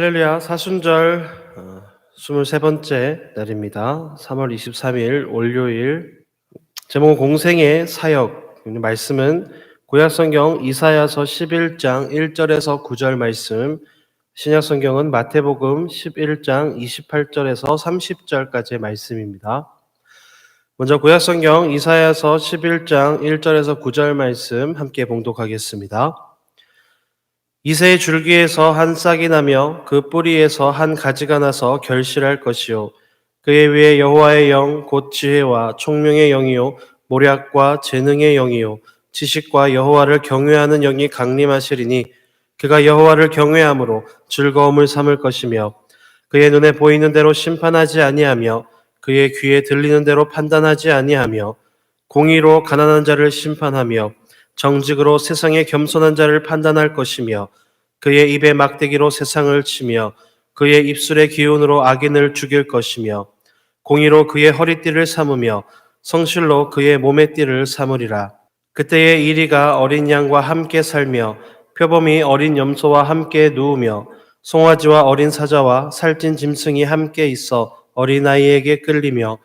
할렐루야 사순절 23번째 날입니다. 3월 23일 월요일. 제목은 공생의 사역. 말씀은 구약성경 이사야서 11장 1절에서 9절 말씀, 신약성경은 마태복음 11장 28절에서 30절까지의 말씀입니다. 먼저 구약성경 이사야서 11장 1절에서 9절 말씀 함께 봉독하겠습니다. 이새의 줄기에서 한 싹이 나며 그 뿌리에서 한 가지가 나서 결실할 것이요 그의 위에 여호와의 영 곧 지혜와 총명의 영이요 모략과 재능의 영이요 지식과 여호와를 경외하는 영이 강림하시리니 그가 여호와를 경외함으로 즐거움을 삼을 것이며 그의 눈에 보이는 대로 심판하지 아니하며 그의 귀에 들리는 대로 판단하지 아니하며 공의로 가난한 자를 심판하며 정직으로 세상의 겸손한 자를 판단할 것이며 그의 입에 막대기로 세상을 치며 그의 입술의 기운으로 악인을 죽일 것이며 공의로 그의 허리띠를 삼으며 성실로 그의 몸의 띠를 삼으리라. 그때의 이리가 어린 양과 함께 살며 표범이 어린 염소와 함께 누우며 송아지와 어린 사자와 살찐 짐승이 함께 있어 어린아이에게 끌리며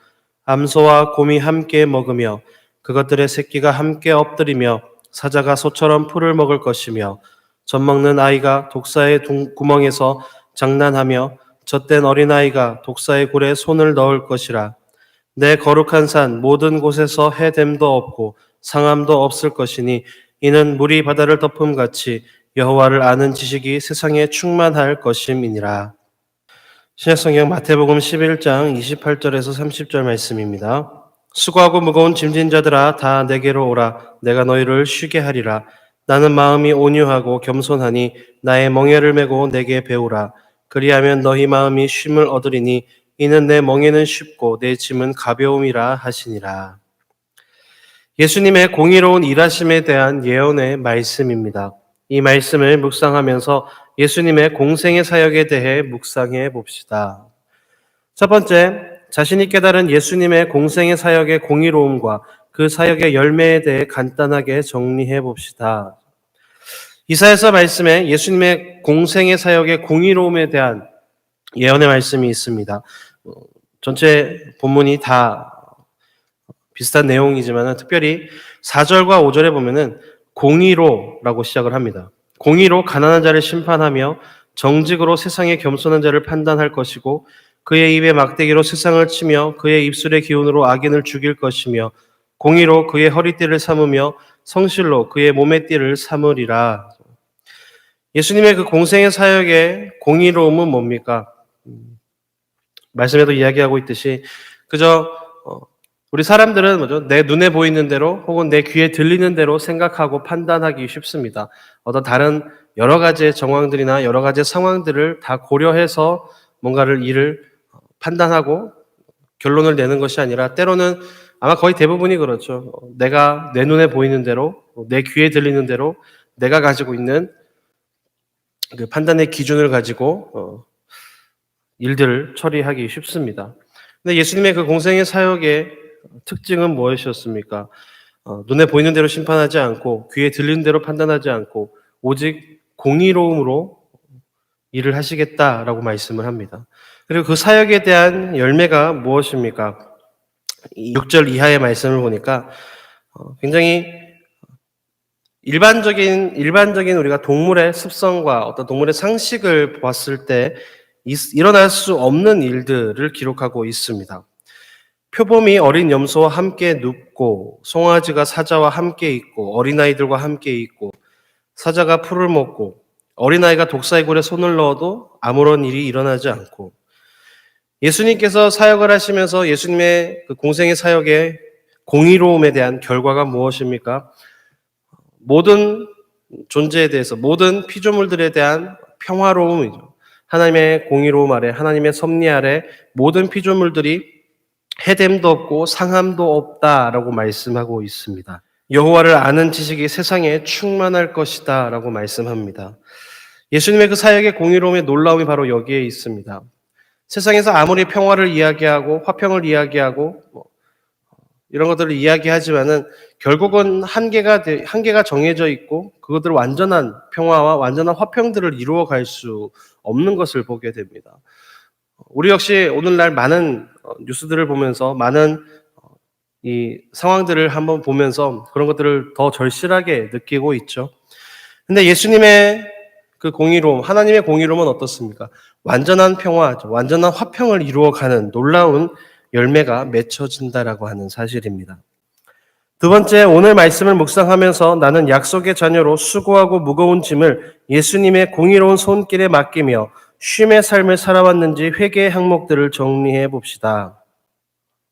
암소와 곰이 함께 먹으며 그것들의 새끼가 함께 엎드리며 사자가 소처럼 풀을 먹을 것이며 젖 먹는 아이가 독사의 구멍에서 장난하며 젖된 어린아이가 독사의 굴에 손을 넣을 것이라. 내 거룩한 산 모든 곳에서 해됨도 없고 상함도 없을 것이니 이는 물이 바다를 덮음같이 여호와를 아는 지식이 세상에 충만할 것임이니라. 신약성경 마태복음 11장 28절에서 30절 말씀입니다. 수고하고 무거운 짐진 자들아 다 내게로 오라. 내가 너희를 쉬게 하리라. 나는 마음이 온유하고 겸손하니 나의 멍에를 메고 내게 배우라. 그리하면 너희 마음이 쉼을 얻으리니 이는 내 멍에는 쉽고 내 짐은 가벼움이라 하시니라. 예수님의 공의로운 일하심에 대한 예언의 말씀입니다. 이 말씀을 묵상하면서 예수님의 공생의 사역에 대해 묵상해 봅시다. 첫 번째, 자신이 깨달은 예수님의 공생의 사역의 공의로움과 그 사역의 열매에 대해 간단하게 정리해 봅시다. 이사야서 말씀에 예수님의 공생의 사역의 공의로움에 대한 예언의 말씀이 있습니다. 전체 본문이 다 비슷한 내용이지만 특별히 4절과 5절에 보면은 공의로라고 시작을 합니다. 공의로 가난한 자를 심판하며 정직으로 세상의 겸손한 자를 판단할 것이고 그의 입에 막대기로 세상을 치며 그의 입술의 기운으로 악인을 죽일 것이며 공의로 그의 허리띠를 삼으며 성실로 그의 몸의 띠를 삼으리라. 예수님의 그 공생의 사역의 공의로움은 뭡니까? 말씀에도 이야기하고 있듯이 그저 우리 사람들은 뭐죠? 내 눈에 보이는 대로 혹은 내 귀에 들리는 대로 생각하고 판단하기 쉽습니다. 어떤 다른 여러 가지의 정황들이나 여러 가지의 상황들을 다 고려해서 뭔가를 일을 판단하고 결론을 내는 것이 아니라 때로는 아마 거의 대부분이 그렇죠. 내가 내 눈에 보이는 대로 내 귀에 들리는 대로 내가 가지고 있는 그 판단의 기준을 가지고 일들을 처리하기 쉽습니다. 근데 예수님의 그 공생의 사역의 특징은 무엇이었습니까? 눈에 보이는 대로 심판하지 않고 귀에 들리는 대로 판단하지 않고 오직 공의로움으로 일을 하시겠다라고 말씀을 합니다. 그리고 그 사역에 대한 열매가 무엇입니까? 6절 이하의 말씀을 보니까 굉장히 일반적인 우리가 동물의 습성과 어떤 동물의 상식을 봤을 때 일어날 수 없는 일들을 기록하고 있습니다. 표범이 어린 염소와 함께 눕고 송아지가 사자와 함께 있고 어린아이들과 함께 있고 사자가 풀을 먹고 어린아이가 독사의 굴에 손을 넣어도 아무런 일이 일어나지 않고 예수님께서 사역을 하시면서 예수님의 그 공생의 사역의 공의로움에 대한 결과가 무엇입니까? 모든 존재에 대해서 모든 피조물들에 대한 평화로움이죠. 하나님의 공의로움 아래 하나님의 섭리 아래 모든 피조물들이 해됨도 없고 상함도 없다라고 말씀하고 있습니다. 여호와를 아는 지식이 세상에 충만할 것이다 라고 말씀합니다. 예수님의 그 사역의 공의로움의 놀라움이 바로 여기에 있습니다. 세상에서 아무리 평화를 이야기하고 화평을 이야기하고 이런 것들을 이야기하지만은 결국은 한계가 정해져 있고 그것들 완전한 평화와 완전한 화평들을 이루어 갈 수 없는 것을 보게 됩니다. 우리 역시 오늘날 많은 뉴스들을 보면서 많은 이 상황들을 한번 보면서 그런 것들을 더 절실하게 느끼고 있죠. 근데 예수님의 그 공의로움, 하나님의 공의로움은 어떻습니까? 완전한 평화, 완전한 화평을 이루어가는 놀라운 열매가 맺혀진다라고 하는 사실입니다. 두 번째, 오늘 말씀을 묵상하면서 나는 약속의 자녀로 수고하고 무거운 짐을 예수님의 공의로운 손길에 맡기며 쉼의 삶을 살아왔는지 회개의 항목들을 정리해 봅시다.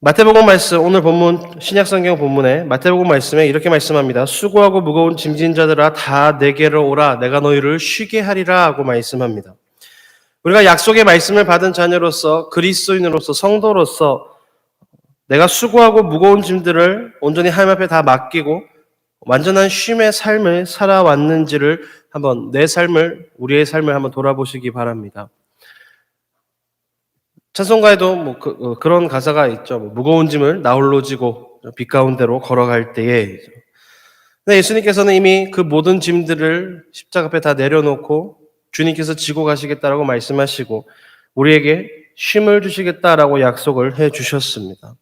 마태복음 말씀, 오늘 본문, 신약성경 본문에 마태복음 말씀에 이렇게 말씀합니다. 수고하고 무거운 짐진 자들아 다 내게로 오라 내가 너희를 쉬게 하리라 하고 말씀합니다. 우리가 약속의 말씀을 받은 자녀로서 그리스도인으로서 성도로서 내가 수고하고 무거운 짐들을 온전히 하나님 앞에 다 맡기고 완전한 쉼의 삶을 살아왔는지를 한번 우리의 삶을 한번 돌아보시기 바랍니다. 찬송가에도 그런 가사가 있죠. 무거운 짐을 나홀로 지고 빛 가운데로 걸어갈 때에. 근데 예수님께서는 이미 그 모든 짐들을 십자가 앞에 다 내려놓고 주님께서 지고 가시겠다라고 말씀하시고 우리에게 쉼을 주시겠다라고 약속을 해 주셨습니다.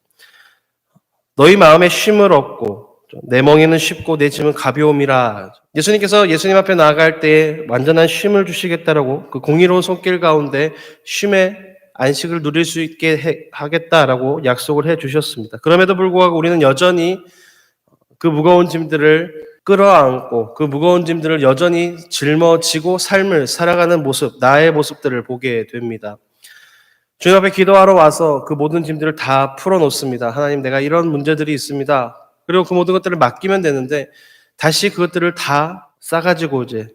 너희 마음에 쉼을 얻고 내 멍에는 쉽고 내 짐은 가벼움이라. 예수님께서 예수님 앞에 나아갈 때에 완전한 쉼을 주시겠다라고 그 공의로운 손길 가운데 쉼의 안식을 누릴 수 있게 하겠다라고 약속을 해 주셨습니다. 그럼에도 불구하고 우리는 여전히 그 무거운 짐들을 끌어안고 그 무거운 짐들을 여전히 짊어지고 삶을 살아가는 모습, 나의 모습들을 보게 됩니다. 주님 앞에 기도하러 와서 그 모든 짐들을 다 풀어놓습니다. 하나님, 내가 이런 문제들이 있습니다. 그리고 그 모든 것들을 맡기면 되는데 다시 그것들을 다 싸가지고 이제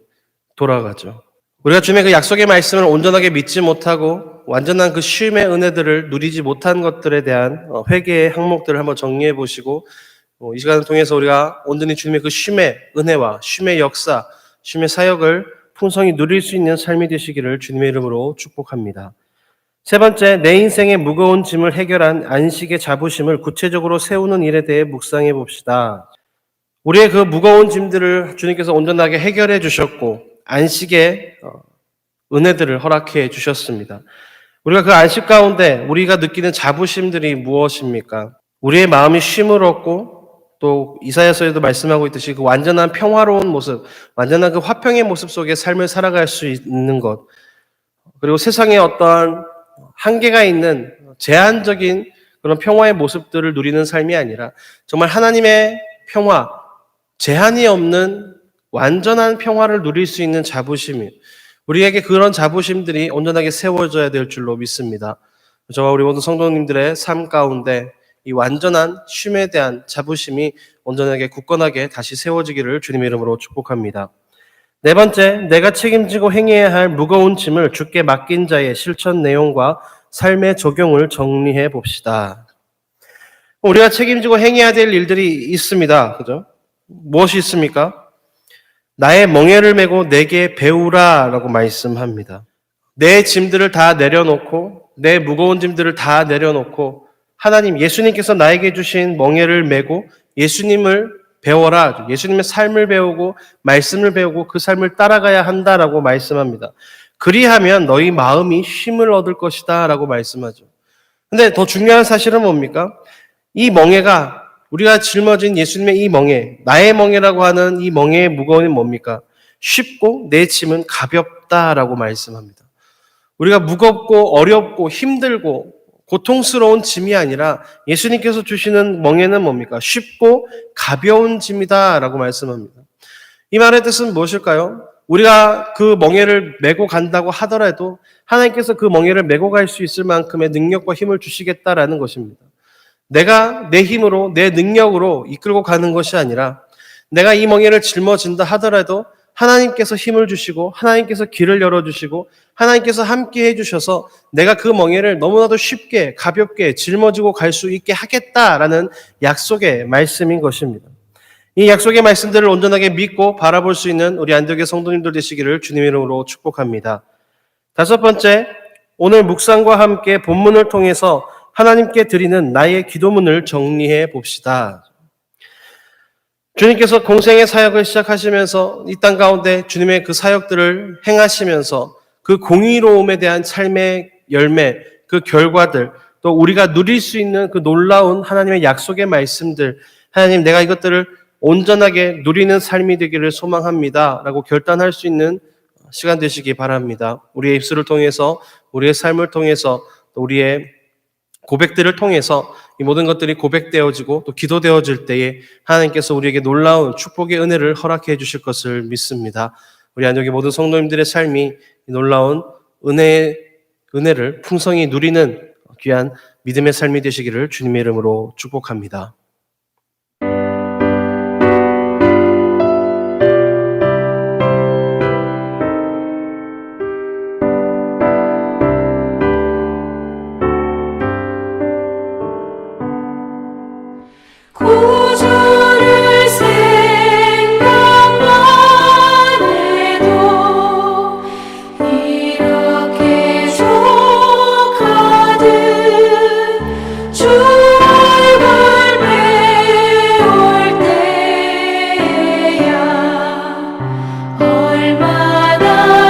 돌아가죠. 우리가 주님의 그 약속의 말씀을 온전하게 믿지 못하고 완전한 그 쉼의 은혜들을 누리지 못한 것들에 대한 회개의 항목들을 한번 정리해 보시고 이 시간을 통해서 우리가 온전히 주님의 그 쉼의 은혜와 쉼의 역사, 쉼의 사역을 풍성히 누릴 수 있는 삶이 되시기를 주님의 이름으로 축복합니다. 세 번째, 내 인생의 무거운 짐을 해결한 안식의 자부심을 구체적으로 세우는 일에 대해 묵상해 봅시다. 우리의 그 무거운 짐들을 주님께서 온전하게 해결해 주셨고 안식의 은혜들을 허락해 주셨습니다. 우리가 그 안식 가운데 우리가 느끼는 자부심들이 무엇입니까? 우리의 마음이 쉼을 얻고 또 이사야서에도 말씀하고 있듯이 그 완전한 평화로운 모습, 완전한 그 화평의 모습 속에 삶을 살아갈 수 있는 것, 그리고 세상에 어떠한 한계가 있는 제한적인 그런 평화의 모습들을 누리는 삶이 아니라 정말 하나님의 평화, 제한이 없는 완전한 평화를 누릴 수 있는 자부심이 우리에게 그런 자부심들이 온전하게 세워져야 될 줄로 믿습니다. 저와 우리 모든 성도님들의 삶 가운데 이 완전한 쉼에 대한 자부심이 온전하게 굳건하게 다시 세워지기를 주님의 이름으로 축복합니다. 네 번째, 내가 책임지고 행해야 할 무거운 짐을 주께 맡긴 자의 실천 내용과 삶의 적용을 정리해 봅시다. 우리가 책임지고 행해야 될 일들이 있습니다. 그죠? 무엇이 있습니까? 나의 멍에를 메고 내게 배우라 라고 말씀합니다. 내 짐들을 다 내려놓고 내 무거운 짐들을 다 내려놓고 하나님, 예수님께서 나에게 주신 멍에를 메고 예수님을 배워라. 예수님의 삶을 배우고 말씀을 배우고 그 삶을 따라가야 한다라고 말씀합니다. 그리하면 너희 마음이 쉼을 얻을 것이다 라고 말씀하죠. 근데 더 중요한 사실은 뭡니까? 이 멍에가 우리가 짊어진 예수님의 이 멍에, 나의 멍에라고 하는 이 멍에의 무거움이 뭡니까? 쉽고 내 짐은 가볍다라고 말씀합니다. 우리가 무겁고 어렵고 힘들고 고통스러운 짐이 아니라 예수님께서 주시는 멍에는 뭡니까? 쉽고 가벼운 짐이다라고 말씀합니다. 이 말의 뜻은 무엇일까요? 우리가 그 멍에를 메고 간다고 하더라도 하나님께서 그 멍에를 메고 갈 수 있을 만큼의 능력과 힘을 주시겠다라는 것입니다. 내가 내 힘으로 내 능력으로 이끌고 가는 것이 아니라 내가 이 멍에를 짊어진다 하더라도 하나님께서 힘을 주시고 하나님께서 길을 열어주시고 하나님께서 함께 해주셔서 내가 그 멍에를 너무나도 쉽게 가볍게 짊어지고 갈 수 있게 하겠다라는 약속의 말씀인 것입니다. 이 약속의 말씀들을 온전하게 믿고 바라볼 수 있는 우리 안디옥의 성도님들 되시기를 주님의 이름으로 축복합니다. 다섯 번째, 오늘 묵상과 함께 본문을 통해서 하나님께 드리는 나의 기도문을 정리해 봅시다. 주님께서 공생의 사역을 시작하시면서 이 땅 가운데 주님의 그 사역들을 행하시면서 그 공의로움에 대한 삶의 열매, 그 결과들, 또 우리가 누릴 수 있는 그 놀라운 하나님의 약속의 말씀들, 하나님 내가 이것들을 온전하게 누리는 삶이 되기를 소망합니다 라고 결단할 수 있는 시간 되시기 바랍니다. 우리의 입술을 통해서, 우리의 삶을 통해서, 또 우리의 고백들을 통해서 이 모든 것들이 고백되어지고 또 기도되어질 때에 하나님께서 우리에게 놀라운 축복의 은혜를 허락해 주실 것을 믿습니다. 우리 안역의 모든 성도님들의 삶이 놀라운 은혜를 풍성히 누리는 귀한 믿음의 삶이 되시기를 주님의 이름으로 축복합니다. 구주를 생각만 해도 이렇게 족하듯 주 얼굴 배울 때야 얼마나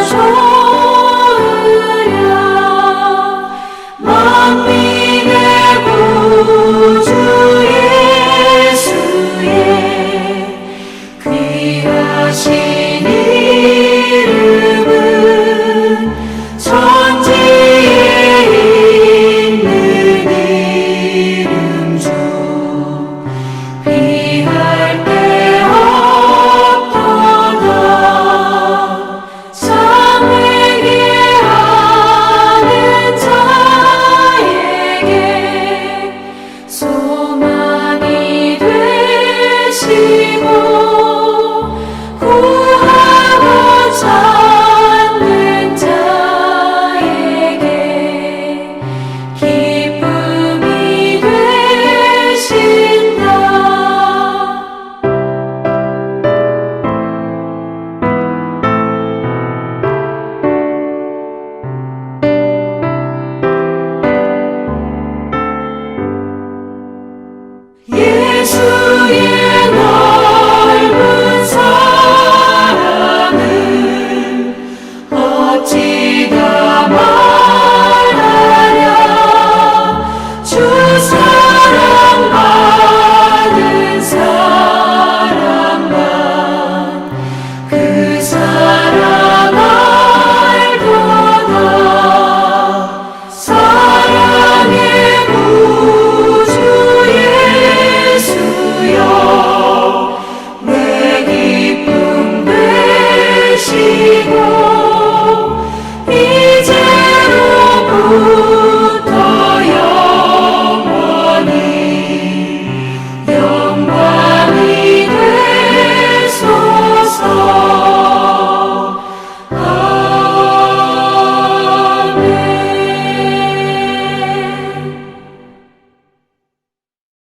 좋으랴 만민의 구주